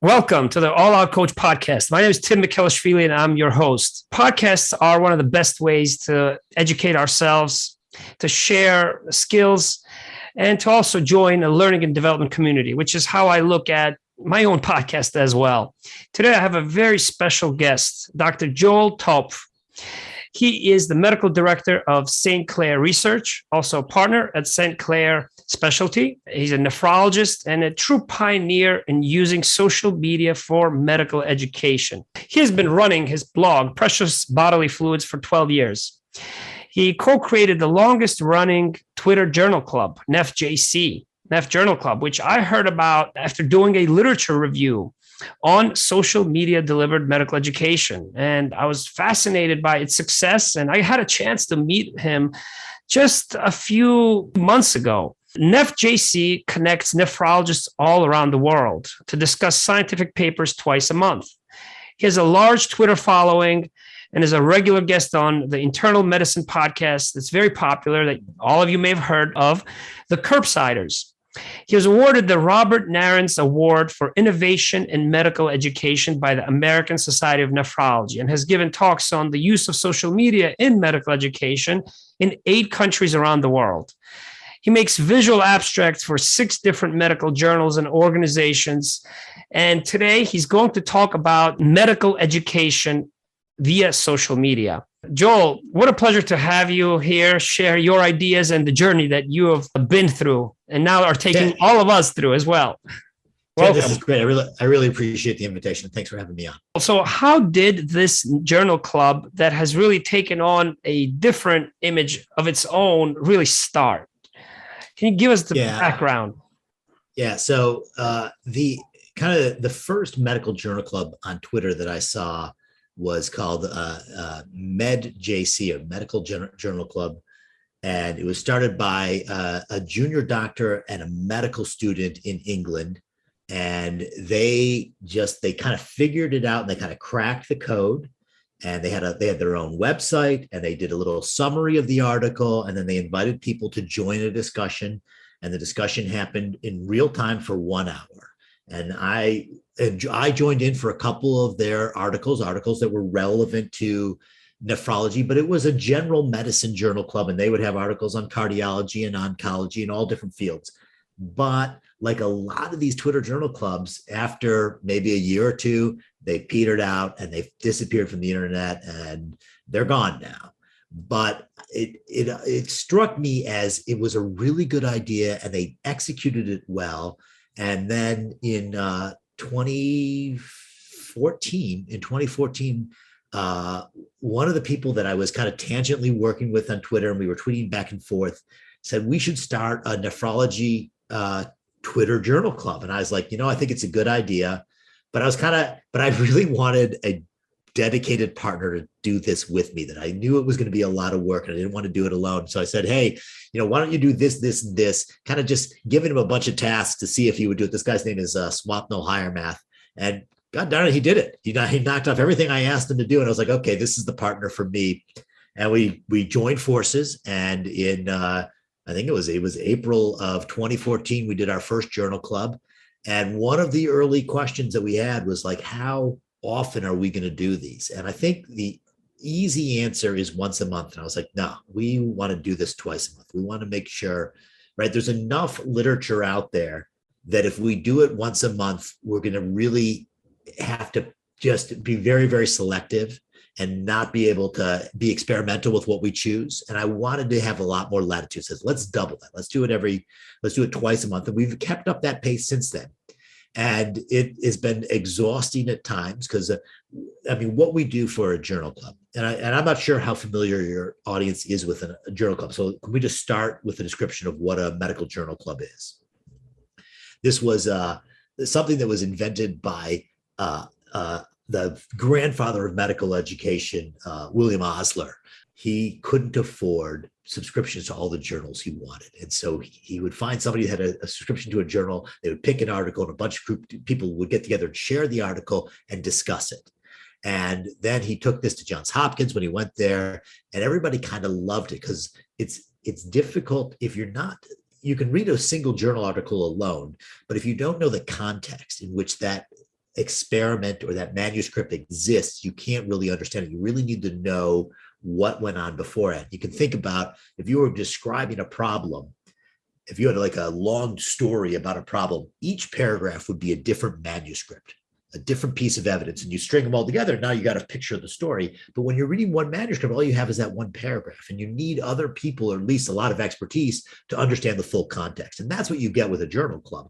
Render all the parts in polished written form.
Welcome to the All Out Coach podcast. My name is Tim Mikhelishvili, and I'm your host. Podcasts are one of the best ways to educate ourselves, to share skills, and to also join a learning and development community, which is how I look at my own podcast as well. Today, I have a very special guest, Dr. Joel Topf. He is the medical director of St. Clair Research, also a partner at St. Clair Specialty. He's a nephrologist and a true pioneer in using social media for medical education. He has been running his blog, Precious Bodily Fluids, for 12 years. He co-created the longest running Twitter journal club, NephJC Journal Club, which I heard about after doing a literature review on social media delivered medical education. And I was fascinated by its success. And I had a chance to meet him just a few months ago. NephJC connects nephrologists all around the world to discuss scientific papers twice a month. He has a large Twitter following and is a regular guest on the Internal Medicine podcast that's very popular that all of you may have heard of, the Curbsiders. He was awarded the Robert Narens Award for Innovation in Medical Education by the American Society of Nephrology and has given talks on the use of social media in medical education in 8 countries around the world. He makes visual abstracts for 6 different medical journals and organizations. And today he's going to talk about medical education via social media. Joel, what a pleasure to have you here, share your ideas and the journey that you have been through and now are taking all of us through as well. Welcome. This is great. I really appreciate the invitation. Thanks for having me on. So how did this journal club that has really taken on a different image of its own really start? Can you give us the background? Yeah. So the first medical journal club on Twitter that I saw was called NephJC, or Medical Journal Club. And it was started by a junior doctor and a medical student in England. And they kind of figured it out and they kind of cracked the code. And they had their own website and they did a little summary of the article. And then they invited people to join a discussion. And the discussion happened in real time for 1 hour. And I joined in for a couple of their articles that were relevant to nephrology, but it was a general medicine journal club, and they would have articles on cardiology and oncology and all different fields. But like a lot of these Twitter journal clubs, after maybe a year or two, they petered out and they've disappeared from the internet and they're gone now. But it struck me as it was a really good idea and they executed it well. And then in 2014, one of the people that I was kind of tangentially working with on Twitter, and we were tweeting back and forth, said we should start a nephrology Twitter journal club. And I was like, I think it's a good idea, but I really wanted a dedicated partner to do this with me, that I knew it was going to be a lot of work and I didn't want to do it alone. So I said, hey, why don't you do this, this, and this, kind of just giving him a bunch of tasks to see if he would do it. This guy's name is Swapno Hiremath. And God darn it, he did it. He knocked off everything I asked him to do. And I was like, okay, this is the partner for me. And we joined forces. And in, I think it was April of 2014, we did our first journal club. And one of the early questions that we had was like, how often are we going to do these? And I think the easy answer is once a month. And I was like, no, we want to do this twice a month. We want to make sure, right? There's enough literature out there that if we do it once a month, we're going to really have to just be very, very selective and not be able to be experimental with what we choose. And I wanted to have a lot more latitude. So let's double that. Let's do it twice a month. And we've kept up that pace since then. And it has been exhausting at times because, what we do for a journal club, and I'm not sure how familiar your audience is with a journal club. So can we just start with a description of what a medical journal club is? This was something that was invented by the grandfather of medical education, William Osler. He couldn't afford subscriptions to all the journals he wanted. And so he would find somebody who had a subscription to a journal. They would pick an article and a bunch of people would get together and share the article and discuss it. And then he took this to Johns Hopkins when he went there, and everybody kind of loved it because it's difficult if you're not, you can read a single journal article alone, but if you don't know the context in which that experiment or that manuscript exists, you can't really understand it. You really need to know what went on beforehand. You can think about if you were describing a problem, if you had like a long story about a problem, each paragraph would be a different manuscript, a different piece of evidence, and you string them all together. Now you got a picture of the story. But when you're reading one manuscript, all you have is that one paragraph, and you need other people, or at least a lot of expertise, to understand the full context. And that's what you get with a journal club.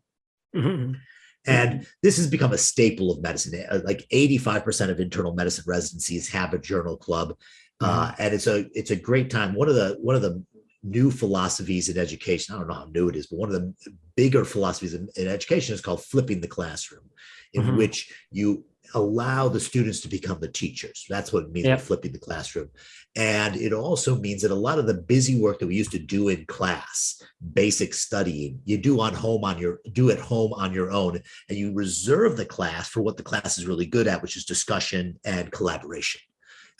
Mm-hmm. And this has become a staple of medicine. Like 85% of internal medicine residencies have a journal club. And it's a great time. One of the new philosophies in education, I don't know how new it is, but one of the bigger philosophies in education is called flipping the classroom, in which you allow the students to become the teachers. That's what it means by flipping the classroom. And it also means that a lot of the busy work that we used to do in class, basic studying, you do at home on your own, and you reserve the class for what the class is really good at, which is discussion and collaboration.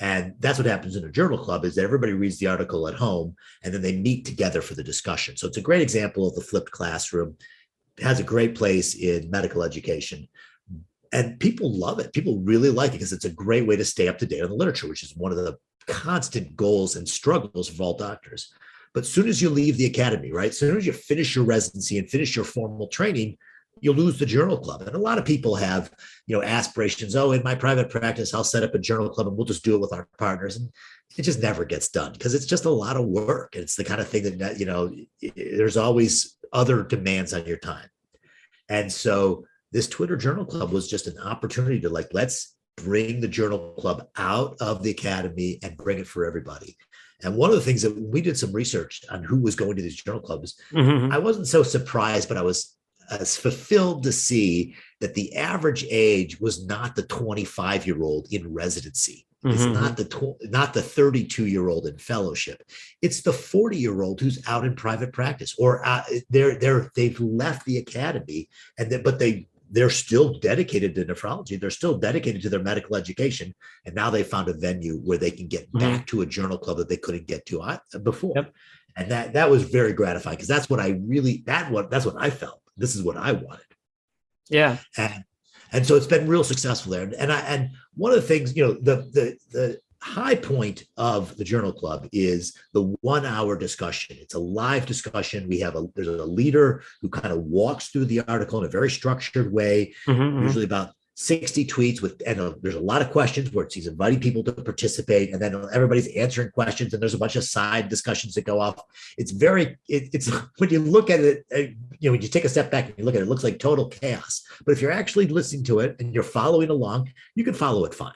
And that's what happens in a journal club, is that everybody reads the article at home and then they meet together for the discussion. So it's a great example of the flipped classroom. It has a great place in medical education. And people love it. People really like it because it's a great way to stay up to date on the literature, which is one of the constant goals and struggles of all doctors. But as soon as you leave the academy, right, as soon as you finish your residency and finish your formal training, you'll lose the journal club. And a lot of people have, aspirations. Oh, in my private practice, I'll set up a journal club and we'll just do it with our partners. And it just never gets done because it's just a lot of work. It's the kind of thing that, there's always other demands on your time. And so this Twitter journal club was just an opportunity to let's bring the journal club out of the academy and bring it for everybody. And one of the things that we did some research on who was going to these journal clubs, I wasn't so surprised, but I was fulfilled to see that the average age was not the 25-year-old in residency. It's not the 32-year-old in fellowship. It's the 40-year-old who's out in private practice, or they've left the academy, but they're still dedicated to nephrology. They're still dedicated to their medical education, and now they found a venue where they can get back to a journal club that they couldn't get to before. Yep. And that was very gratifying because that's what I felt. This is what I wanted. Yeah. And so it's been real successful there. And one of the things, the high point of the journal club is the 1 hour discussion. It's a live discussion. There's a leader who kind of walks through the article in a very structured way, usually about 60 tweets and there's a lot of questions where he's inviting people to participate, and then everybody's answering questions, and there's a bunch of side discussions that go off. It's when you look at it, when you take a step back and you look at it, it looks like total chaos. But if you're actually listening to it and you're following along, you can follow it fine.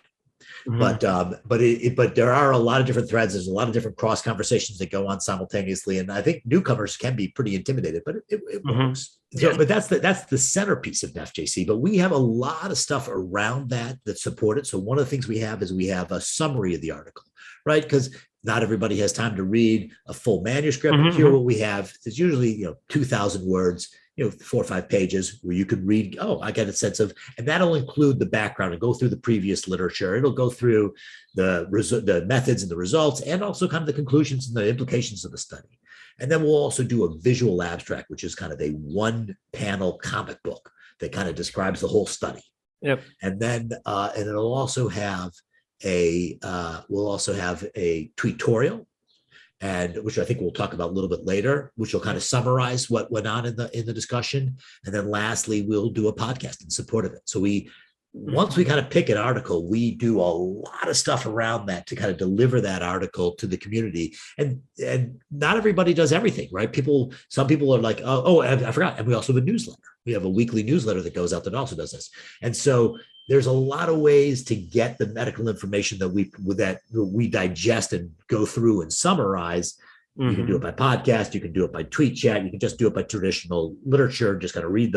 But there are a lot of different threads. There's a lot of different cross conversations that go on simultaneously, and I think newcomers can be pretty intimidated, but it works. So, but that's the centerpiece of NephJC. But we have a lot of stuff around that support it. So one of the things we have is we have a summary of the article, right? Because not everybody has time to read a full manuscript. Here, what we have is usually 2,000 words. 4 or 5 pages where you can read, I get a sense of, and that'll include the background and go through the previous literature. It'll go through the methods and the results, and also kind of the conclusions and the implications of the study. And then we'll also do a visual abstract, which is kind of a 1-panel comic book that kind of describes the whole study. Yep. And then, and it'll also have we'll also have a tweetorial, and which I think we'll talk about a little bit later, which will kind of summarize what went on in the discussion. And then lastly, we'll do a podcast in support of it. So once we kind of pick an article, we do a lot of stuff around that to kind of deliver that article to the community. And not everybody does everything, right? Some people are like, I forgot. And we also have a newsletter. We have a weekly newsletter that goes out that also does this. And so there's a lot of ways to get the medical information that we digest and go through and summarize. You can do it by podcast, you can do it by tweet chat, you can just do it by traditional literature, just kind of read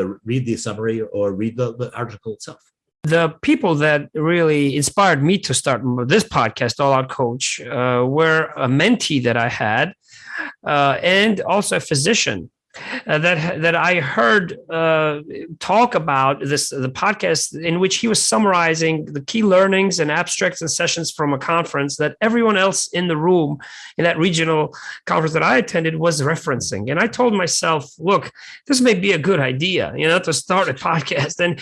the summary or read the article itself. The people that really inspired me to start this podcast, All Out Coach, were a mentee that I had, and also a physician that I heard talk about the podcast in which he was summarizing the key learnings and abstracts and sessions from a conference that everyone else in the room in that regional conference that I attended was referencing. And I told myself, look, this may be a good idea, to start a podcast. And,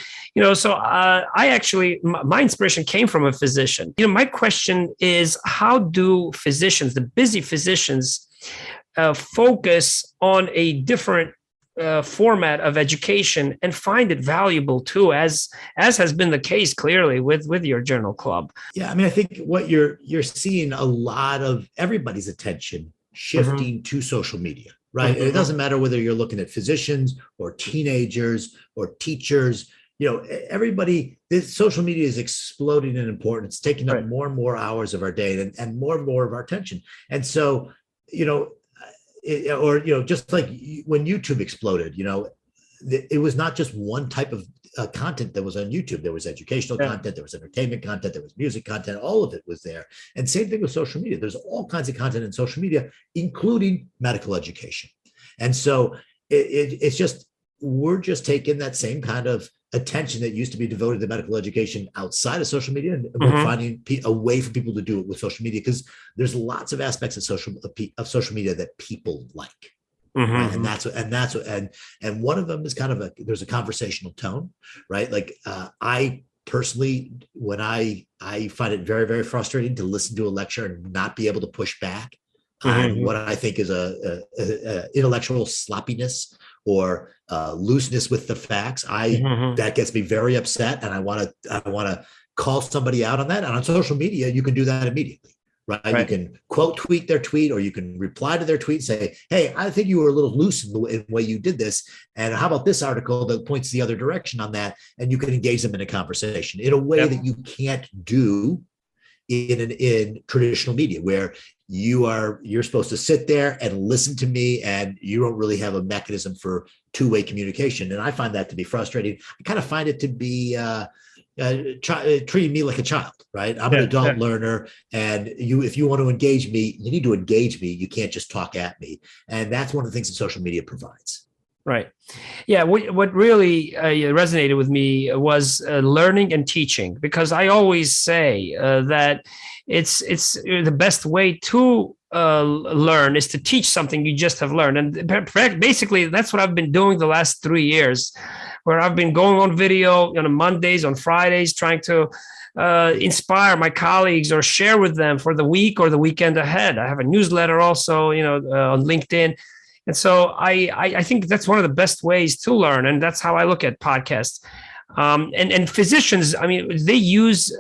so I actually, my inspiration came from a physician. My question is, how do physicians, the busy physicians, focus on a different format of education and find it valuable too, as has been the case clearly with your journal club? Yeah, I mean, I think what you're seeing a lot of everybody's attention shifting to social media, right? And it doesn't matter whether you're looking at physicians or teenagers or teachers. Everybody, this social media is exploding in importance. It's taking up more and more hours of our day and more of our attention. And so, just like when YouTube exploded, it was not just one type of content that was on YouTube. There was educational content, there was entertainment content, there was music content, all of it was there. And same thing with social media. There's all kinds of content in social media, including medical education. And so it's just, we're just taking that same kind of attention that used to be devoted to medical education outside of social media, and we're finding a way for people to do it with social media, because there's lots of aspects of social media that people like. Right? And one of them is kind of there's a conversational tone, right? Like I personally, when I find it very, very frustrating to listen to a lecture and not be able to push back on what I think is a intellectual sloppiness or looseness with the facts. That gets me very upset, and I want to call somebody out on that. And on social media, you can do that immediately. Right? You can quote tweet their tweet, or you can reply to their tweet, say, hey, I think you were a little loose in the way you did this. And how about this article that points the other direction on that? And you can engage them in a conversation in a way that you can't do in traditional media, where you're supposed to sit there and listen to me, and you don't really have a mechanism for two-way communication. And I find that to be frustrating. I kind of find it to be treating me like a child, right? I'm an adult learner, and if you want to engage me, you need to engage me. You can't just talk at me. And that's one of the things that social media provides. Right. Yeah. What really resonated with me was learning and teaching, because I always say that it's the best way to learn is to teach something you just have learned. And basically, that's what I've been doing the last 3 years, where I've been going on video on Mondays, on Fridays, trying to inspire my colleagues or share with them for the week or the weekend ahead. I have a newsletter also, on LinkedIn. And so I think that's one of the best ways to learn. And that's how I look at podcasts. And physicians, I mean, they use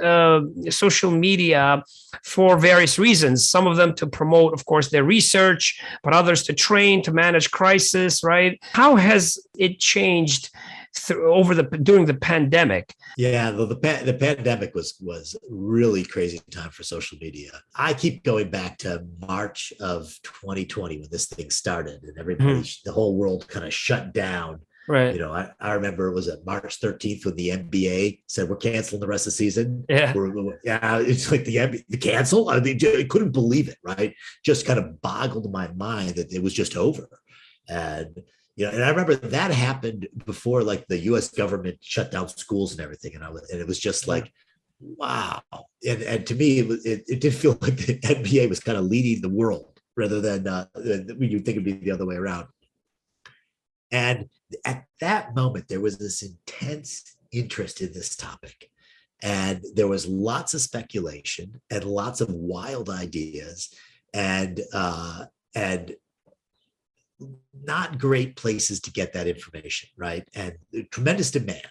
social media for various reasons. Some of them to promote, of course, their research, but others to train, to manage crisis, right? How has it changed during the pandemic? Yeah, the pandemic was really crazy time for social media. I keep going back to March of 2020 when this thing started, and everybody, the whole world kind of shut down. Right. I remember, was it March 13th when the NBA said we're canceling the rest of the season? Yeah. It's like the cancel. I mean, I couldn't believe it. Right. Just kind of boggled my mind that it was just over. And and I remember that happened before, like, the U.S. government shut down schools and everything, and it was just like, wow. And to me, it did feel like the NBA was kind of leading the world rather than you think it'd be the other way around. And at that moment, there was this intense interest in this topic, and there was lots of speculation and lots of wild ideas, and not great places to get that information, right? And tremendous demand.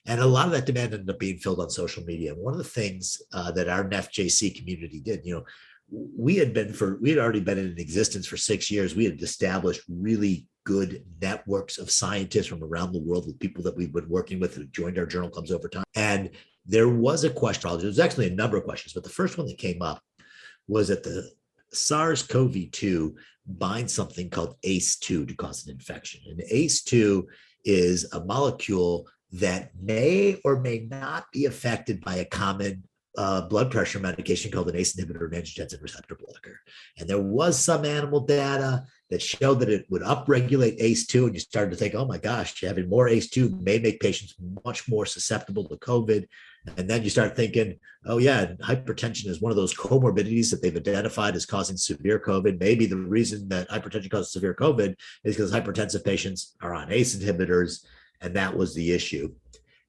And a lot of that demand ended up being filled on social media. And one of the things that our NephJC community did, we had already been in existence for 6 years. We had established really good networks of scientists from around the world, with people that we've been working with who joined our journal clubs over time. And there was a question, there was actually a number of questions, but the first one that came up was that the SARS-CoV-2 binds something called ACE2 to cause an infection. And ACE2 is a molecule that may or may not be affected by a common blood pressure medication called an ACE inhibitor, an angiotensin receptor blocker. And there was some animal data that showed that it would upregulate ACE2. And you started to think, oh my gosh, having more ACE2 may make patients much more susceptible to COVID. And then you start thinking, oh yeah, hypertension is one of those comorbidities that they've identified as causing severe COVID. Maybe the reason that hypertension causes severe COVID is because hypertensive patients are on ACE inhibitors. And that was the issue.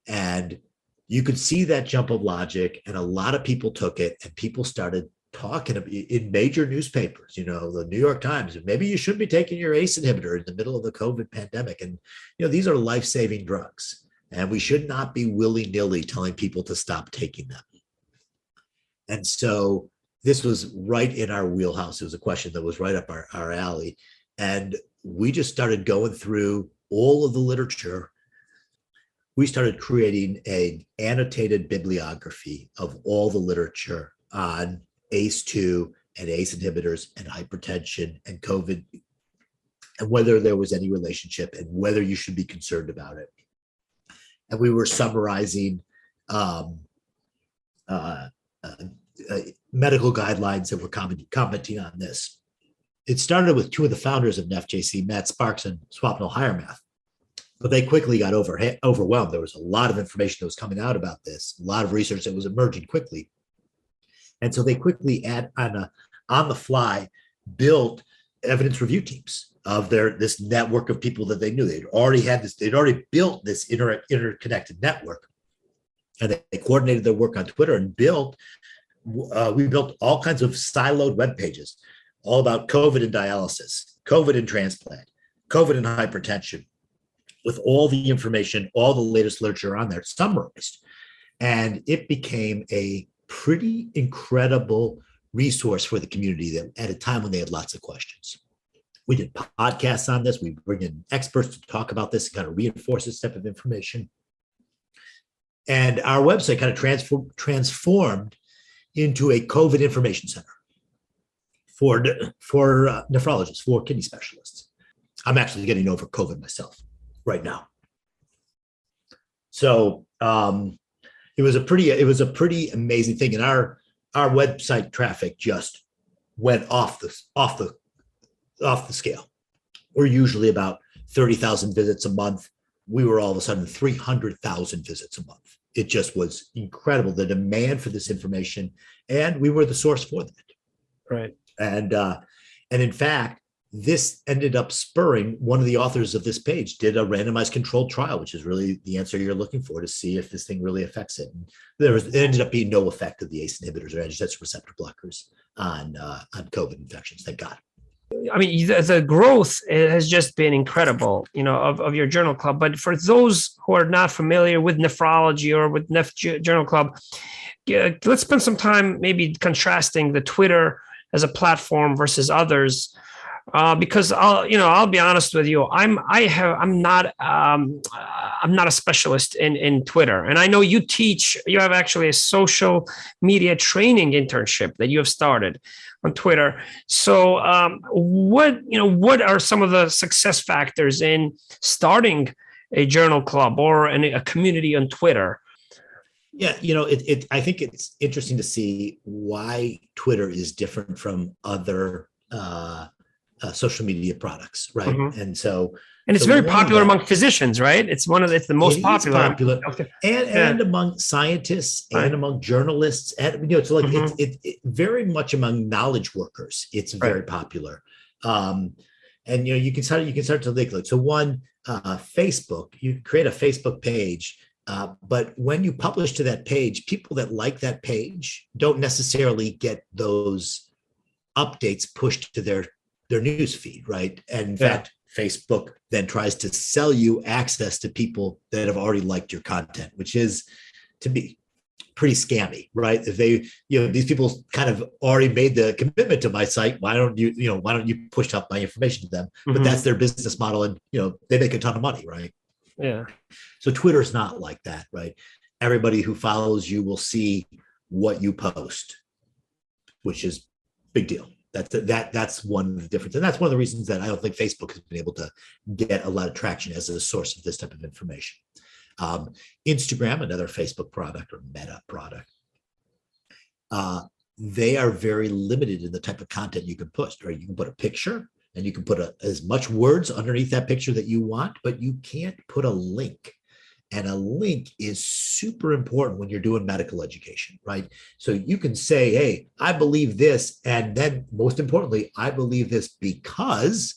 And you could see that jump of logic, and a lot of people took it, and people started talking in major newspapers, the New York Times, and maybe you should be taking your ACE inhibitor in the middle of the COVID pandemic. And, these are life-saving drugs, and we should not be willy-nilly telling people to stop taking them. And so this was right in our wheelhouse. It was a question that was right up our alley. And we just started going through all of the literature. We started creating an annotated bibliography of all the literature on ACE2 and ACE inhibitors and hypertension and COVID, and whether there was any relationship and whether you should be concerned about it. And we were summarizing medical guidelines that were commenting on this. It started with two of the founders of NephJC, Matt Sparks and Swapnil Hiremath, but they quickly got overwhelmed. There was a lot of information that was coming out about this, a lot of research that was emerging quickly. And so they quickly, on the fly, built evidence review teams of this network of people that they knew. They'd already built this interconnected network, and they coordinated their work on Twitter and we built all kinds of siloed web pages, all about COVID and dialysis, COVID and transplant, COVID and hypertension, with all the information, all the latest literature on there summarized. And it became a pretty incredible resource for the community that at a time when they had lots of questions. We did podcasts on this. We bring in experts to talk about this and kind of reinforce this type of information. And our website kind of transformed into a COVID information center for nephrologists, for kidney specialists. I'm actually getting over COVID myself right now. So it was a pretty amazing thing. And our website traffic just went off the scale. We're usually about 30,000 visits a month. We were all of a sudden 300,000 visits a month. It just was incredible, the demand for this information, and we were the source for that. Right. And in fact, this ended up spurring one of the authors of this page did a randomized controlled trial, which is really the answer you're looking for to see if this thing really affects it. And there ended up being no effect of the ACE inhibitors or angiotensin receptor blockers on COVID infections. Thank God. I mean, the growth has just been incredible, of your journal club. But for those who are not familiar with nephrology or with NephJC Journal Club, let's spend some time maybe contrasting the Twitter as a platform versus others. Because I'll be honest with you, I'm not a specialist in Twitter, and I know you have actually a social media training internship that you have started on Twitter. So what are some of the success factors in starting a journal club or a community on Twitter? Yeah, I think it's interesting to see why Twitter is different from other social media products, right? Mm-hmm. And it's very popular among physicians, right? It's the most popular. And among scientists and among journalists, and it's very much among knowledge workers. It's very popular, and you can start to link. So one, Facebook, you create a Facebook page. But when you publish to that page, people that like that page don't necessarily get those updates pushed to their news feed, right? And in fact, Facebook then tries to sell you access to people that have already liked your content, which is, to be pretty scammy, right? If they, these people kind of already made the commitment to my site, why don't you push up my information to them? Mm-hmm. But that's their business model, and they make a ton of money, right? Yeah. So Twitter's not like that, right? Everybody who follows you will see what you post, which is big deal. That's one of the differences. And that's one of the reasons that I don't think Facebook has been able to get a lot of traction as a source of this type of information. Instagram, another Facebook product or Meta product, they are very limited in the type of content you can post, right? You can put a picture and you can put as much words underneath that picture that you want, but you can't put a link. And a link is super important when you're doing medical education, right? So you can say, hey, I believe this. And then most importantly, I believe this because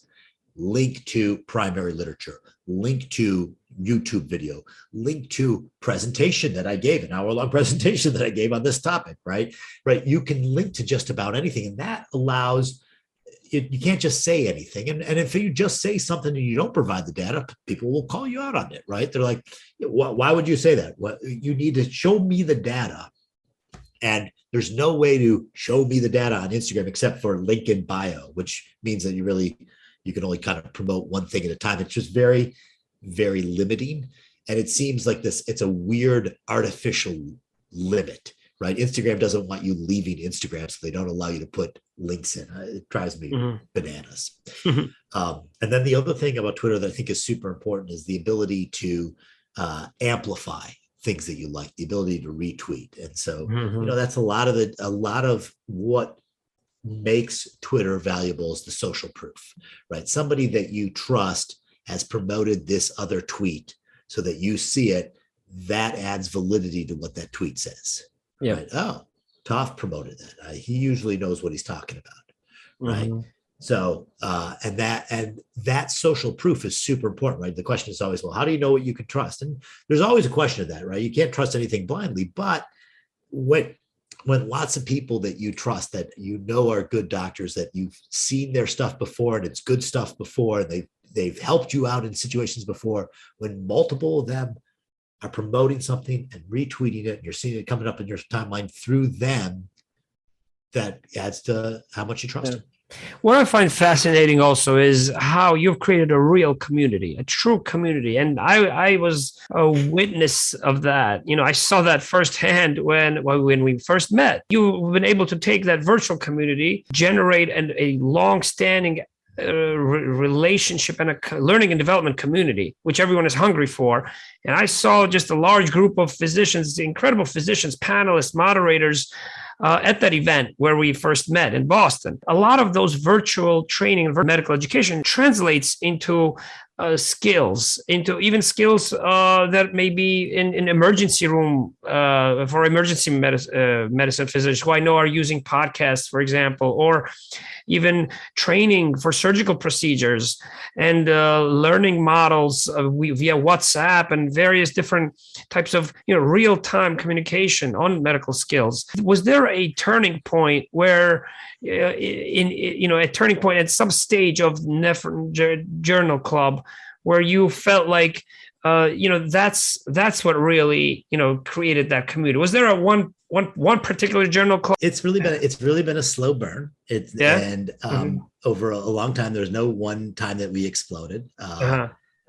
link to primary literature, link to YouTube video, link to presentation that I gave, an hour-long presentation that I gave on this topic, right? Right. You can link to just about anything. And that allows you can't just say anything. And if you just say something and you don't provide the data, people will call you out on it, right? They're like, why would you say that? Well, you need to show me the data. And there's no way to show me the data on Instagram except for link in bio, which means that you can only kind of promote one thing at a time. It's just very, very limiting. And it seems like it's a weird artificial limit. Right. Instagram doesn't want you leaving Instagram, so they don't allow you to put links in. It drives me bananas. And then the other thing about Twitter that I think is super important is the ability to amplify things that you like, the ability to retweet. And so, that's a lot of what makes Twitter valuable is the social proof, right? Somebody that you trust has promoted this other tweet so that you see it. That adds validity to what that tweet says. Yeah. Right. Oh, Topf promoted that. He usually knows what he's talking about. Right. So, and that social proof is super important, right? The question is always, well, how do you know what you can trust? And there's always a question of that, right? You can't trust anything blindly, but when lots of people that you trust, that you know are good doctors, that you've seen their stuff before and it's good stuff before, and they've helped you out in situations before, when multiple of them are promoting something and retweeting it, and you're seeing it coming up in your timeline through them, that adds to how much you trust them. What I find fascinating also is how you've created a real community, a true community. And I was a witness of that. I saw that firsthand when we first met. You've been able to take that virtual community, generate a long-standing relationship and a learning and development community, which everyone is hungry for. And I saw just a large group of physicians, incredible physicians, panelists, moderators at that event where we first met in Boston. A lot of those virtual training and medical education translates into skills, into even skills that may be in emergency room for emergency medicine physicians who I know are using podcasts, for example, or even training for surgical procedures and learning models via WhatsApp and various different types of real-time communication on medical skills. Was there a turning point where a turning point at some stage of NephJC Journal Club where you felt like that's what really created that community? Was there a one particular journal club? It's really been a slow burn. Over a long time, there's no one time that we exploded.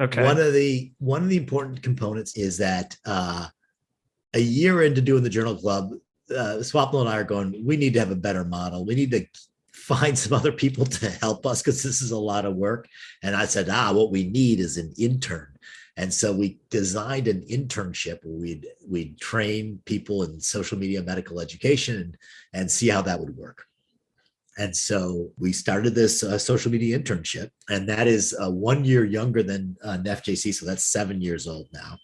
Okay. One of the important components is that a year into doing the journal club, Swapnil and I are going, we need to have a better model. We need to find some other people to help us because this is a lot of work. And I said, what we need is an intern. And so we designed an internship where we'd train people in social media medical education and see how that would work. And so we started this social media internship, and that is 1 year younger than NephJC. So that's 7 years old now.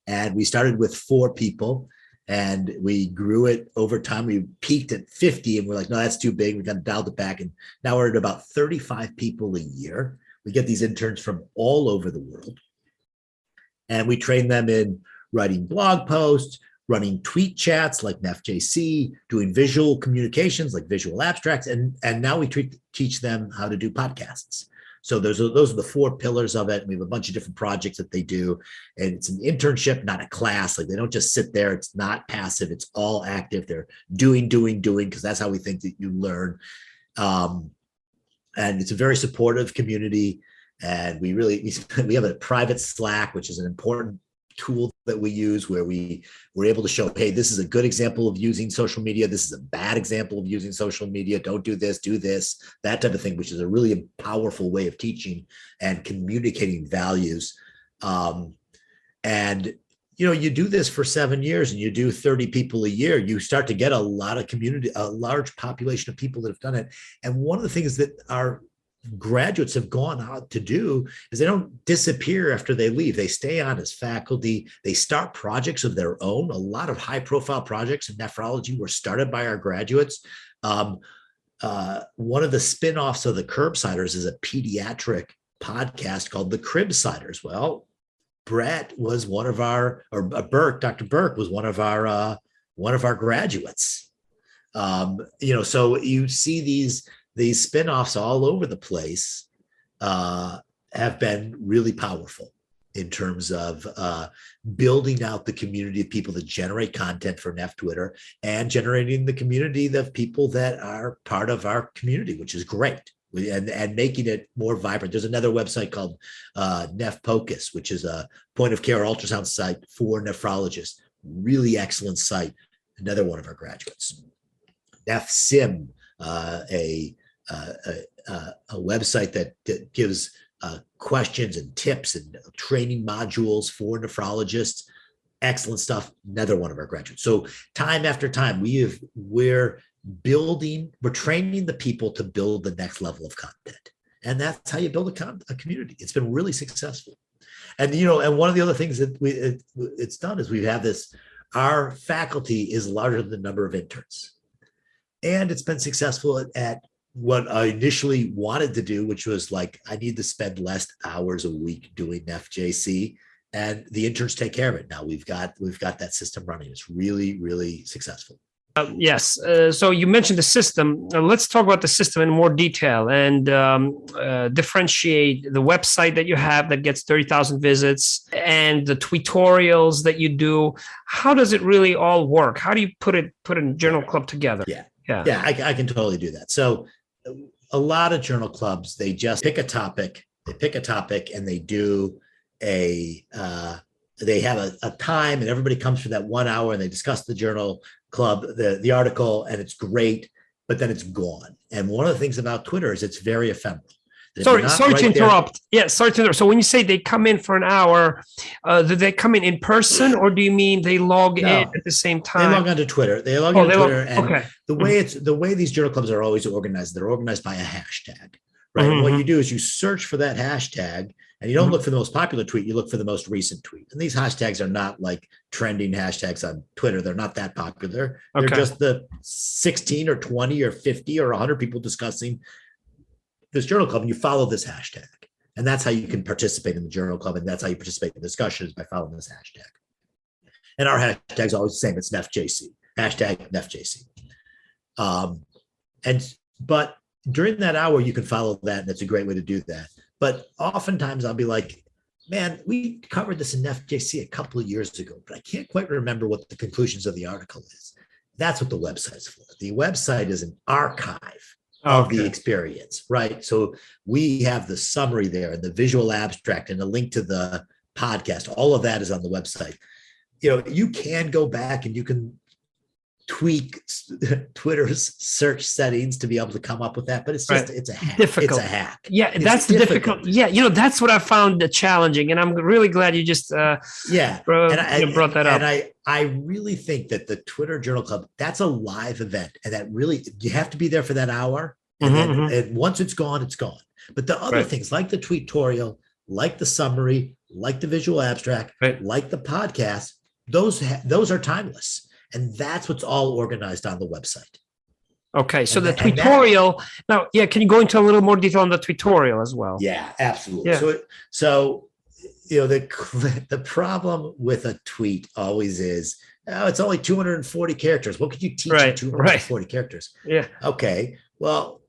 And we started with 4 people. And we grew it over time. We peaked at 50 and we're like, no, that's too big. We kind of dialed it back. And now we're at about 35 people a year. We get these interns from all over the world. And we train them in writing blog posts, running tweet chats like NephJC, doing visual communications like visual abstracts. And now we teach them how to do podcasts. So those are the 4 pillars of it. We have a bunch of different projects that they do. And it's an internship, not a class. Like they don't just sit there. It's not passive. It's all active. They're doing, because that's how we think that you learn. And it's a very supportive community. And we have a private Slack, which is an important tool that we use where we're able to show, hey, this is a good example of using social media. This is a bad example of using social media. Don't do this, do this, that type of thing, which is a really powerful way of teaching and communicating values. And you do this for 7 years and you do 30 people a year, you start to get a lot of community, a large population of people that have done it. And one of the things that are graduates have gone out to do is they don't disappear after they leave. They stay on as faculty. They start projects of their own. A lot of high profile projects in nephrology were started by our graduates. One of the spinoffs of the Curbsiders is a pediatric podcast called the Cribsiders. Well, Brett was one of our, or Burke, Dr. Burke was one of our graduates. So you see these spinoffs all over the place have been really powerful in terms of building out the community of people that generate content for Neph Twitter and generating the community of people that are part of our community, which is great. And making it more vibrant. There's another website called Nephpocus, which is a point of care ultrasound site for nephrologists. Really excellent site. Another one of our graduates. NephSim, a website that gives questions and tips and training modules for nephrologists. Excellent stuff. Another one of our graduates. So time after time, we're training the people to build the next level of content. And that's how you build a community. It's been really successful. And, and one of the other things that it's done is we have this, our faculty is larger than the number of interns. And it's been successful at what I initially wanted to do, which was like, I need to spend less hours a week doing NephJC, and the interns take care of it. Now we've got that system running. It's really, really successful. Yes. So you mentioned the system. Let's talk about the system in more detail and differentiate the website that you have that gets 30,000 visits and the tweetorials that you do. How does it really all work? How do you put a journal club together? Yeah, I can totally do that. So a lot of journal clubs, they just pick a topic. They pick a topic and they do they have a time, and everybody comes for that 1 hour and they discuss the journal club, the article, and it's great, but then it's gone. And one of the things about Twitter is it's very ephemeral. Sorry to interrupt. Yeah, sorry to interrupt. So when you say they come in for an hour, do they come in person, or do you mean they log in at the same time? They log onto Twitter. They log onto Twitter, and okay. the way these journal clubs are always organized, they're organized by a hashtag, right? Mm-hmm. And what you do is you search for that hashtag, and you don't look for the most popular tweet, you look for the most recent tweet. And these hashtags are not like trending hashtags on Twitter. They're not that popular. They're just the 16 or 20 or 50 or 100 people discussing this journal club, and you follow this hashtag. And that's how you can participate in the journal club, and that's how you participate in discussions, by following this hashtag. And our hashtag is always the same. It's NephJC, hashtag NephJC. But during that hour, you can follow that, and it's a great way to do that. But oftentimes I'll be like, man, we covered this in NephJC a couple of years ago, but I can't quite remember what the conclusions of the article is. That's what the website's for. The website is an archive of the experience, right? So we have the summary there and the visual abstract and the link to the podcast. All of that is on the website. You can go back and you can tweak Twitter's search settings to be able to come up with that, but it's just it's a hack. Difficult. It's a hack. Yeah, that's the difficult. Yeah, that's what I found challenging, and I'm really glad you just brought that up. And I really think that the Twitter Journal Club, that's a live event, and that really, you have to be there for that hour, and and once it's gone, it's gone. But the other things, like the tweetorial, like the summary, like the visual abstract, like the podcast, those are timeless. And that's what's all organized on the website. Okay, so the tweetorial, can you go into a little more detail on the tweetorial as well? Yeah, absolutely. Yeah. So the problem with a tweet always is, it's only 240 characters. What could you teach in 240 characters? Yeah. Okay, well,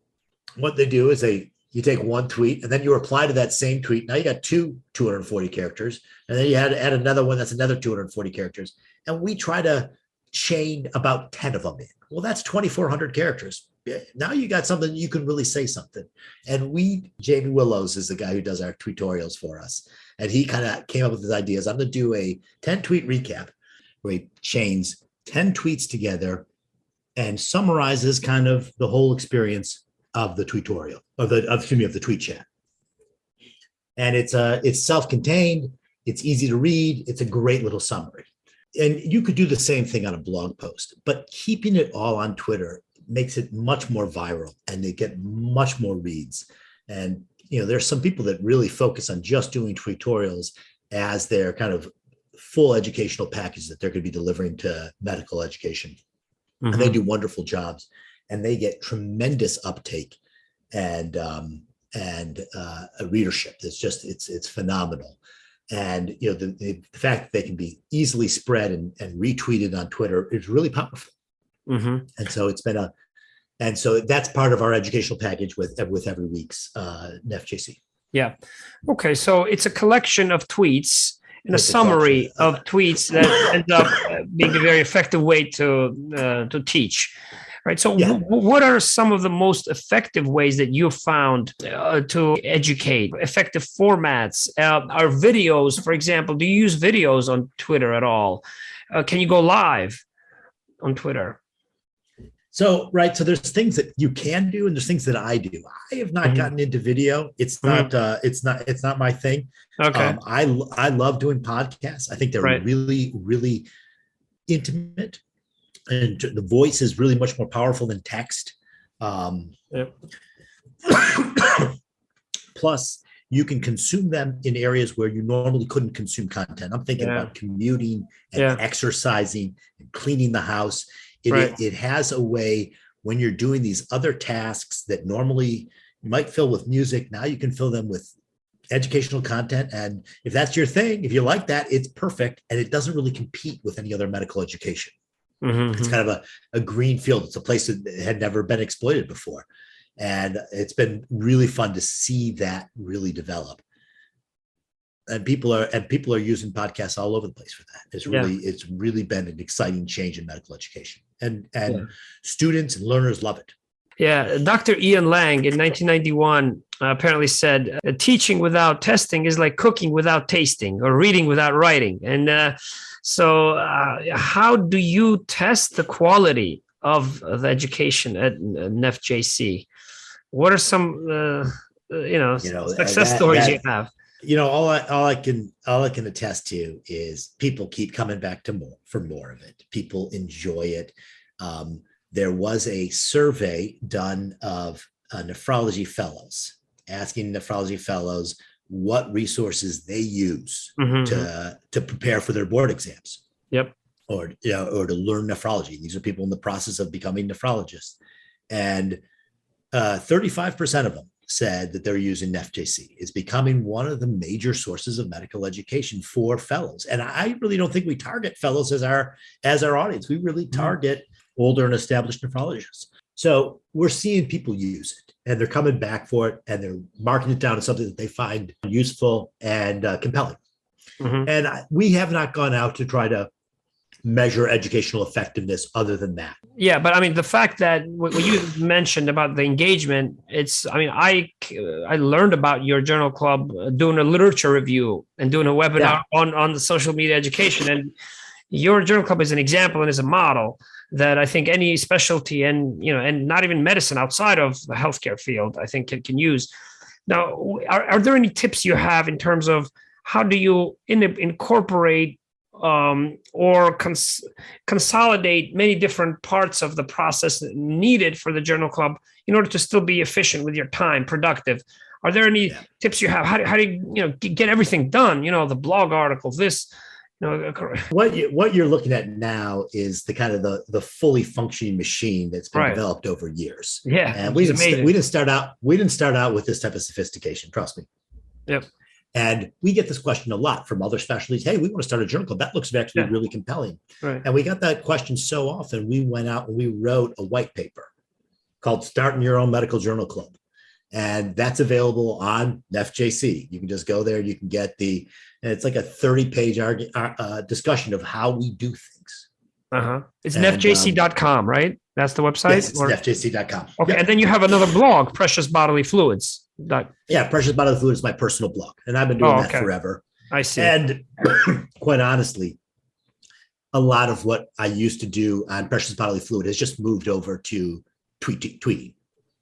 what they do is you take one tweet and then you reply to that same tweet. Now you got 240 characters, and then you had to add another one that's another 240 characters. And we try to chain about 10 of them in. Well, that's 2,400 characters. Now you got something, you can really say something. And Jamie Willows is the guy who does our tweetorials for us. And he kind of came up with his ideas. I'm going to do a 10 tweet recap where he chains 10 tweets together and summarizes kind of the whole experience of the tweetorial, of the tweet chat. And it's self-contained, it's easy to read, it's a great little summary. And you could do the same thing on a blog post, but keeping it all on Twitter makes it much more viral, and they get much more reads. And, there's some people that really focus on just doing tutorials as their kind of full educational package that they're going to be delivering to medical education. And they do wonderful jobs, and they get tremendous uptake and a readership. It's phenomenal. And, the fact that they can be easily spread and retweeted on Twitter is really powerful. And so so that's part of our educational package with every week's NephJC. Yeah. Okay. So it's a collection of tweets and a summary of tweets that ends up being a very effective way to teach. Right. So what are some of the most effective ways that you found to educate? Effective formats? Are videos, for example, do you use videos on Twitter at all? Can you go live on Twitter? So there's things that you can do, and there's things that I do. I have not gotten into video. It's not my thing. Okay. I love doing podcasts. I think they're really, really intimate, and the voice is really much more powerful than text. Plus, you can consume them in areas where you normally couldn't consume content. I'm thinking about commuting and exercising and cleaning the house. It has a way when you're doing these other tasks that normally you might fill with music. Now you can fill them with educational content. And if that's your thing, if you like that, it's perfect. And it doesn't really compete with any other medical education. It's kind of a green field. It's a place that had never been exploited before. And it's been really fun to see that really develop. And people are using podcasts all over the place for that. It's really been an exciting change in medical education, and students and learners love it. Yeah, Dr. Ian Lang in 1991 apparently said, "Teaching without testing is like cooking without tasting, or reading without writing." And so, how do you test the quality of the education at NephJC? What are some success stories you have? All I can attest to is people keep coming back for more of it. People enjoy it. There was a survey done of nephrology fellows, asking nephrology fellows what resources they use to prepare for their board exams. Yep. Or to learn nephrology. These are people in the process of becoming nephrologists, and 35% of them said that they're using NephJC. It's becoming one of the major sources of medical education for fellows. And I really don't think we target fellows as our audience. We really target older and established nephrologists. So we're seeing people use it, and they're coming back for it, and they're marking it down as something that they find useful and compelling. And we have not gone out to try to measure educational effectiveness other than that. Yeah, but I mean, the fact that what you mentioned about the engagement, I learned about your journal club doing a literature review and doing a webinar on the social media education. And your journal club is an example and is a model that I think any specialty and not even medicine outside of the healthcare field, I think can use. Now, are there any tips you have in terms of how do you incorporate or consolidate many different parts of the process needed for the journal club in order to still be efficient with your time, productive? Are there any tips you have? How do you get everything done? The blog article, this. What you're looking at now is the kind of the fully functioning machine that's been developed over years. Yeah, and we didn't start out with this type of sophistication. Trust me. Yep. And we get this question a lot from other specialties. Hey, we want to start a journal club. That looks actually really compelling. Right. And we got that question so often, we went out and we wrote a white paper called Starting Your Own Medical Journal Club. And that's available on NephJC. You can just go there. You can get and it's like a 30-page discussion of how we do things. It's nephjc.com, right? That's the website? Yes, it's nephjc.com. Okay, and then you have another blog, Precious Bodily Fluids. Precious Bodily Fluids is my personal blog, and I've been doing that forever. I see. And quite honestly, a lot of what I used to do on Precious Bodily Fluid has just moved over to tweeting.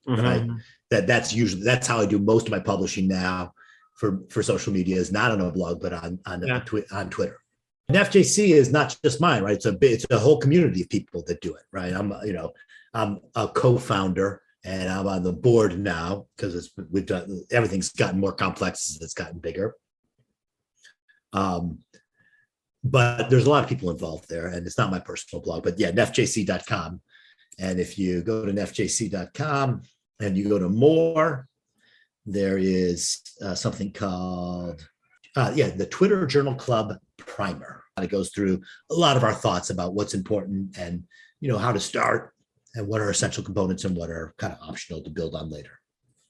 Right? That's how I do most of my publishing now for social media, is not on a blog, but on Twitter. NephJC is not just mine, right? It's a whole community of people that do it, right? I'm a co-founder, and I'm on the board now because everything's gotten more complex as it's gotten bigger. But there's a lot of people involved there, and it's not my personal blog, but yeah, NephJC.com. And if you go to NephJC.com and you go to more, there is something called, the Twitter Journal Club Primer. It goes through a lot of our thoughts about what's important and, how to start and what are essential components and what are kind of optional to build on later.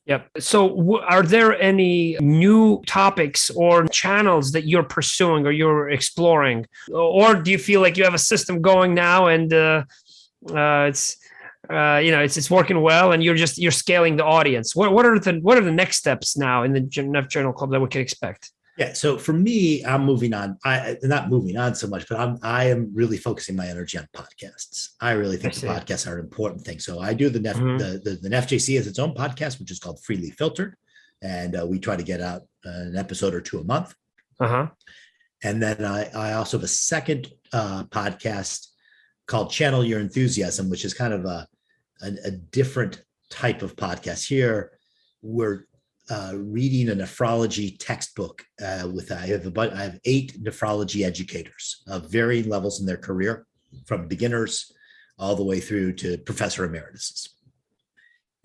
Yep. So are there any new topics or channels that you're pursuing or you're exploring? Or do you feel like you have a system going now and it's working well and you're scaling the audience? What are the next steps now in the Neph Journal Club that we can expect? Yeah. So for me, I'm moving on. Not moving on so much, but I am really focusing my energy on podcasts. I really think the podcasts are an important thing. So I do the NephJC as its own podcast, which is called Freely Filtered. And we try to get out an episode or two a month. Uh-huh. And then I also have a second podcast called Channel Your Enthusiasm, which is kind of a different type of podcast. Here, we're reading a nephrology textbook I have 8 nephrology educators of varying levels in their career, from beginners all the way through to professor emeritus.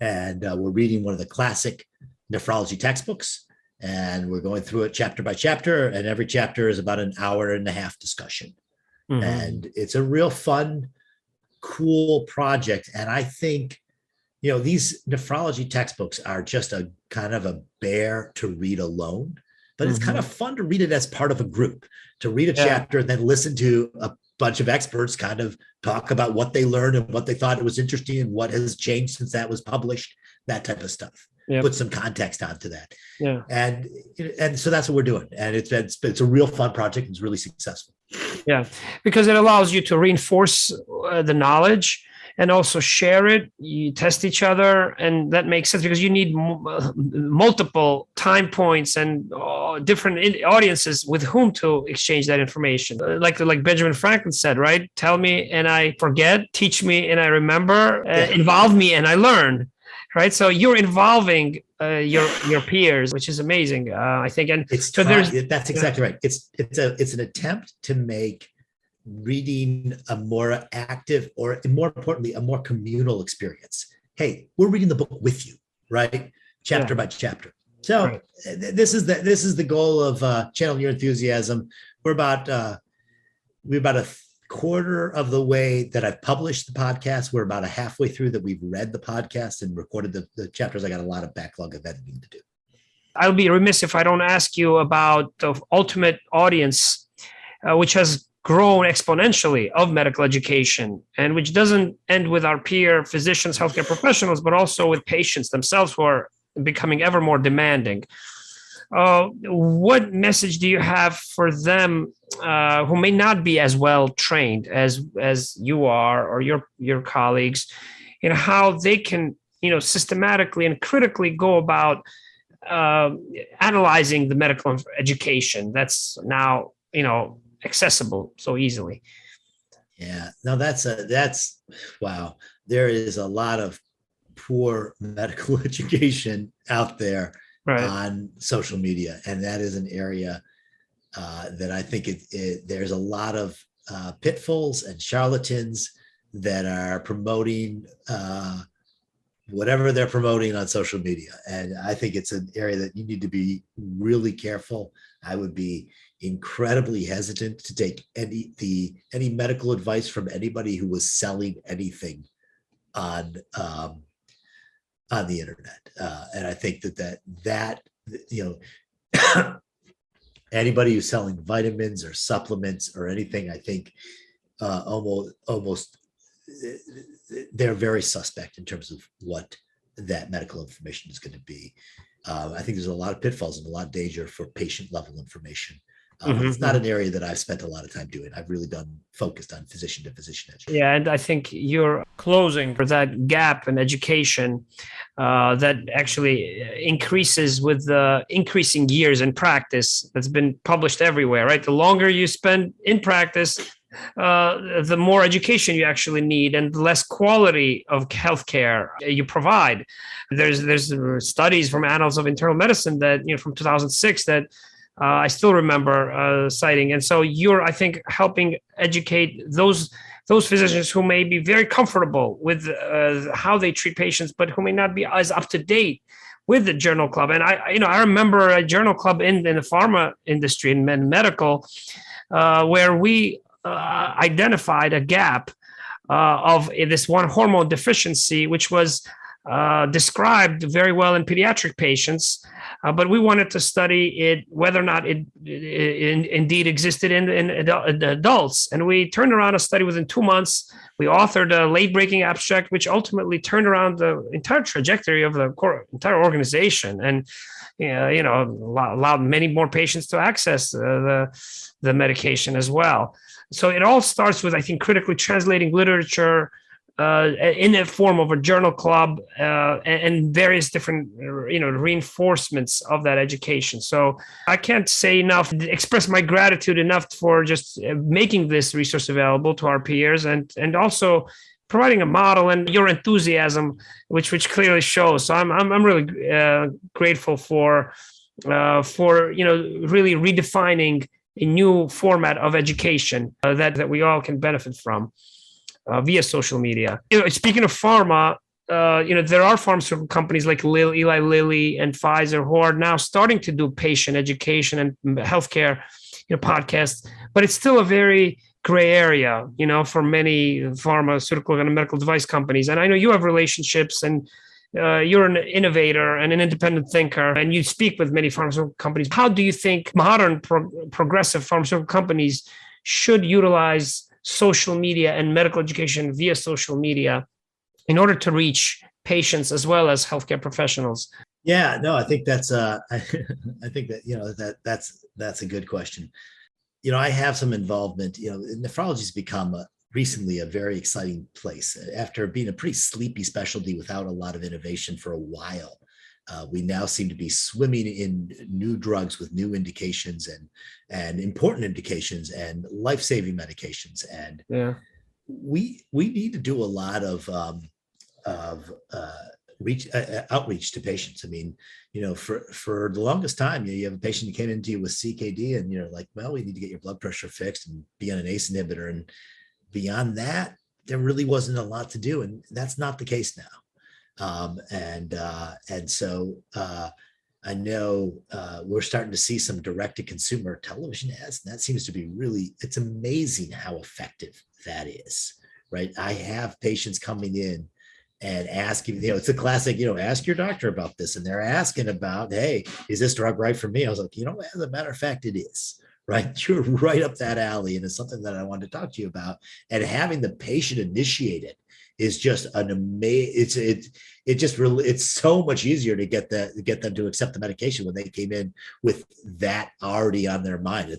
And we're reading one of the classic nephrology textbooks, and we're going through it chapter by chapter, and every chapter is about an hour and a half discussion. Mm-hmm. And it's a real fun, cool project. And I think these nephrology textbooks are just a kind of a bear to read alone, but it's kind of fun to read it as part of a group, to read a chapter and then listen to a bunch of experts kind of talk about what they learned and what they thought it was interesting and what has changed since that was published, that type of stuff. Yep. Put some context onto that. Yeah. And so that's what we're doing. And it's a real fun project. It's really successful. Yeah, because it allows you to reinforce the knowledge and also share it. You test each other, and that makes sense because you need multiple time points and different audiences with whom to exchange that information. Like Benjamin Franklin said, right? Tell me and I forget, teach me and I remember, involve me and I learn. Right, so you're involving your peers, which is amazing. I think, and so that's exactly right. It's an attempt to make reading a more active, or more importantly, a more communal experience. Hey, we're reading the book with you, right? Chapter by chapter. So this is the goal of Channel Your Enthusiasm. We're about a quarter of the way that I've published the podcast. We're about halfway through that we've read the podcast and recorded the chapters. I got a lot of backlog of editing to do. I'll be remiss if I don't ask you about the ultimate audience, which has grown exponentially of medical education, and which doesn't end with our peer physicians, healthcare professionals, but also with patients themselves who are becoming ever more demanding. What message do you have for them who may not be as well trained as you are or your colleagues, how they can systematically and critically go about analyzing the medical education that's now accessible so easily? Yeah, no, that's wow. There is a lot of poor medical education out there. Right. On social media. And that is an area that I think there's a lot of pitfalls and charlatans that are promoting whatever they're promoting on social media. And I think it's an area that you need to be really careful. I would be incredibly hesitant to take any medical advice from anybody who was selling anything on the internet. And I think that anybody who's selling vitamins or supplements or anything, I think almost they're very suspect in terms of what that medical information is going to be. I think there's a lot of pitfalls and a lot of danger for patient level information. It's not an area that I've spent a lot of time doing. I've really focused on physician to physician education. Yeah, and I think you're closing for that gap in education that actually increases with the increasing years in practice that's been published everywhere, right? The longer you spend in practice the more education you actually need and the less quality of healthcare you provide. There's studies from Annals of Internal Medicine that, from 2006 that I still remember citing. And so you're, I think, helping educate those physicians who may be very comfortable with how they treat patients, but who may not be as up to date with the journal club. And I remember a journal club in the pharma industry and medical, where we identified a gap of this one hormone deficiency, which was described very well in pediatric patients, but we wanted to study it, whether or not it indeed existed in adults. And we turned around a study within 2 months. We authored a late-breaking abstract, which ultimately turned around the entire trajectory of the entire organization, and allowed many more patients to access the medication as well. So it all starts with, I think, critically translating literature in the form of a journal club and various different, reinforcements of that education. So I can't say enough, express my gratitude enough for just making this resource available to our peers, and also providing a model, and your enthusiasm, which clearly shows. So I'm really grateful for really redefining a new format of education that we all can benefit from via social media. Speaking of pharma, there are pharmaceutical companies like Eli Lilly and Pfizer who are now starting to do patient education and healthcare, podcasts, but it's still a very gray area, for many pharmaceutical and medical device companies. And I know you have relationships, and you're an innovator and an independent thinker, and you speak with many pharmaceutical companies. How do you think modern progressive pharmaceutical companies should utilize social media and medical education via social media in order to reach patients as well as healthcare professionals? Yeah, no, I think that's I think that that's a good question. I have some involvement. Nephrology has become recently a very exciting place after being a pretty sleepy specialty without a lot of innovation for a while. We now seem to be swimming in new drugs with new indications and important indications and life-saving medications. And we need to do a lot of outreach to patients. I mean, for the longest time, you have a patient who came into you with CKD, and you're like, well, we need to get your blood pressure fixed and be on an ACE inhibitor. And beyond that, there really wasn't a lot to do, and that's not the case now. And so I know we're starting to see some direct-to-consumer television ads, and that seems to be it's amazing how effective that is, right? I have patients coming in and asking, it's a classic, ask your doctor about this, and they're asking about, hey, is this drug right for me? I was like, as a matter of fact, it is. Right, you're right up that alley, and it's something that I wanted to talk to you about. And having the patient initiate it is just an amazing. It's so much easier to get them to accept the medication when they came in with that already on their mind.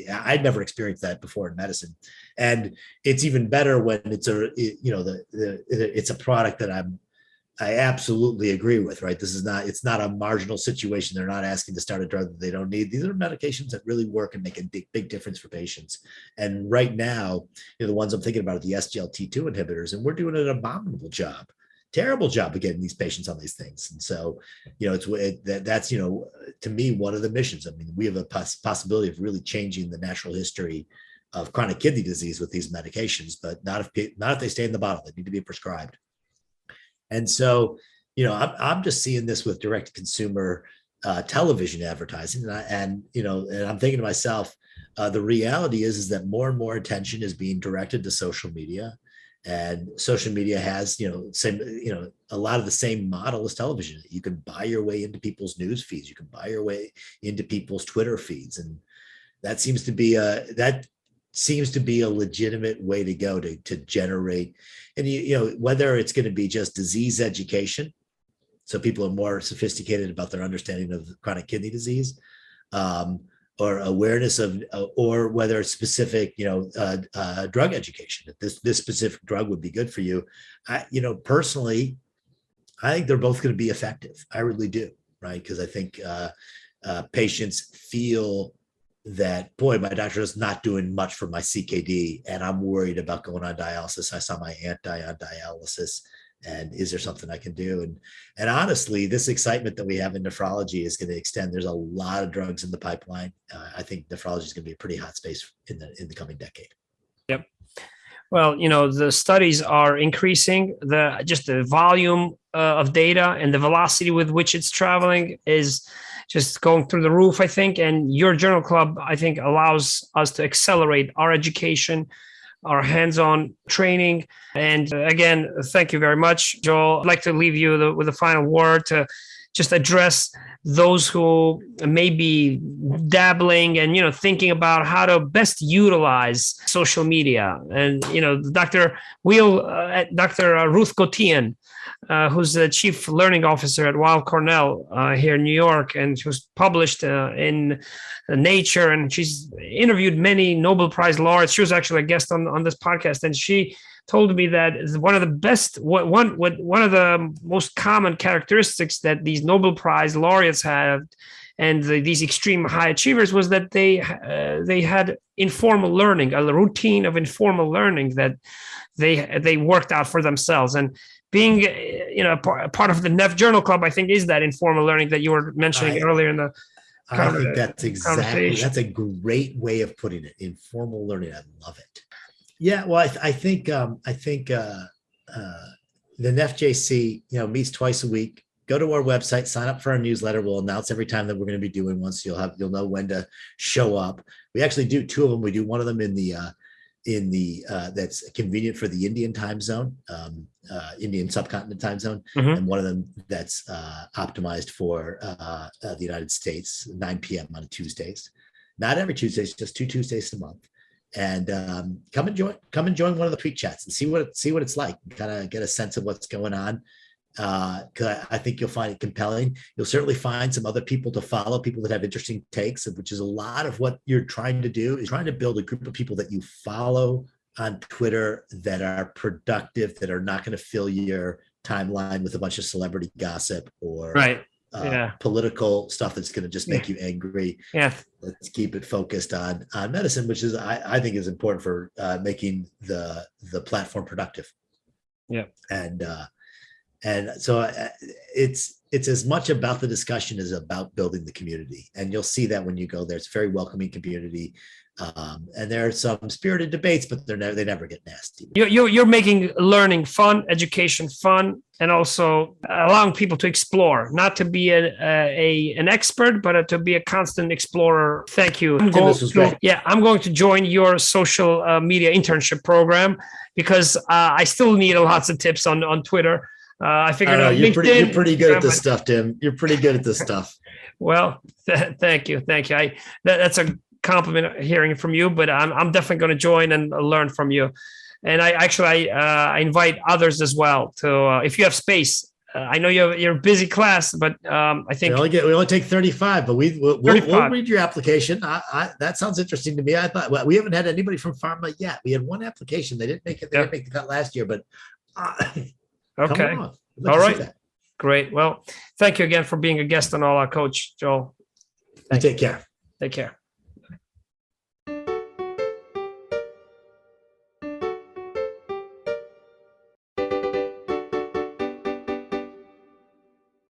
I'd never experienced that before in medicine, and it's even better when it's it's a product that I absolutely agree with, right? It's not a marginal situation. They're not asking to start a drug that they don't need. These are medications that really work and make a big difference for patients. And right now, the ones I'm thinking about are the SGLT2 inhibitors, and we're doing an abominable job, terrible job of getting these patients on these things. And so, that's, to me, one of the missions. I mean, we have a possibility of really changing the natural history of chronic kidney disease with these medications, but not if they stay in the bottle. They need to be prescribed. And so, I'm just seeing this with direct-to-consumer television advertising, and I'm thinking to myself, the reality is that more and more attention is being directed to social media, and social media has, a lot of the same model as television. You can buy your way into people's news feeds, you can buy your way into people's Twitter feeds, and that seems to be a legitimate way to go to generate. And whether it's going to be just disease education, so people are more sophisticated about their understanding of chronic kidney disease, or awareness of, or whether it's specific, drug education, that this specific drug would be good for you. Personally, I think they're both going to be effective. I really do, right? Because I think patients feel that, boy, my doctor is not doing much for my CKD, and I'm worried about going on dialysis. I saw my aunt die on dialysis, and is there something I can do? And honestly, this excitement that we have in nephrology is going to extend. There's a lot of drugs in the pipeline. I think nephrology is going to be a pretty hot space in the coming decade. Yep. Well, the studies are increasing. The volume of data and the velocity with which it's traveling is just going through the roof, I think. And your journal club, I think, allows us to accelerate our education, our hands-on training. And again, thank you very much, Joel. I'd like to leave you with a final word to just address those who may be dabbling and thinking about how to best utilize social media. And Dr. Ruth Gautian, who's the chief learning officer at Weill Cornell here in New York, and she was published in Nature, and she's interviewed many Nobel Prize laureates. She was actually a guest on this podcast, and she told me that one of the most common characteristics that these Nobel Prize laureates have, and these extreme high achievers, was that they had informal learning, a routine of informal learning that they worked out for themselves. And being part of the Neph Journal Club, I think, is that informal learning that you were mentioning earlier in the I think that's a great way of putting it. Informal learning. I love it. Yeah, well, I think the NephJC, meets twice a week. Go to our website, sign up for our newsletter. We'll announce every time that we're going to be doing one, so you'll know when to show up. We actually do two of them. We do one of them in the that's convenient for the Indian time zone, Indian subcontinent time zone, and one of them that's optimized for the United States, 9 p.m. on Tuesdays. Not every Tuesday, it's just 2 Tuesdays a month. And come and join one of the tweet chats and see what it's like. Kind of get a sense of what's going on. Because I think you'll find it compelling. You'll certainly find some other people to follow, people that have interesting takes, which is a lot of what you're trying to do, is trying to build a group of people that you follow on Twitter that are productive, that are not going to fill your timeline with a bunch of celebrity gossip or political stuff that's going to just make you angry. Yeah. Let's keep it focused on medicine, which is I think is important for making the platform productive. Yeah. And so it's as much about the discussion as about building the community. And you'll see that when you go there. It's a very welcoming community. And there are some spirited debates, but they never get nasty. You're making learning fun, education fun, and also allowing people to explore, not to be an expert, but to be a constant explorer. Thank you. I'm going to join your social media internship program because I still need lots of tips on Twitter. I figured out you're pretty good at this stuff, Tim. You're pretty good at this stuff. Well, thank you. That's a compliment hearing it from you, but I'm definitely going to join and learn from you. And I invite others as well to if you have space. I know you're a busy class, but I think we only take 35, but we'll read your application. That sounds interesting to me. I thought we haven't had anybody from pharma yet. We had one application. They didn't make it. They didn't make the cut last year, but. Okay. All right. Great. Well, thank you again for being a guest on All Our Coach, Joel. Take care. Take care.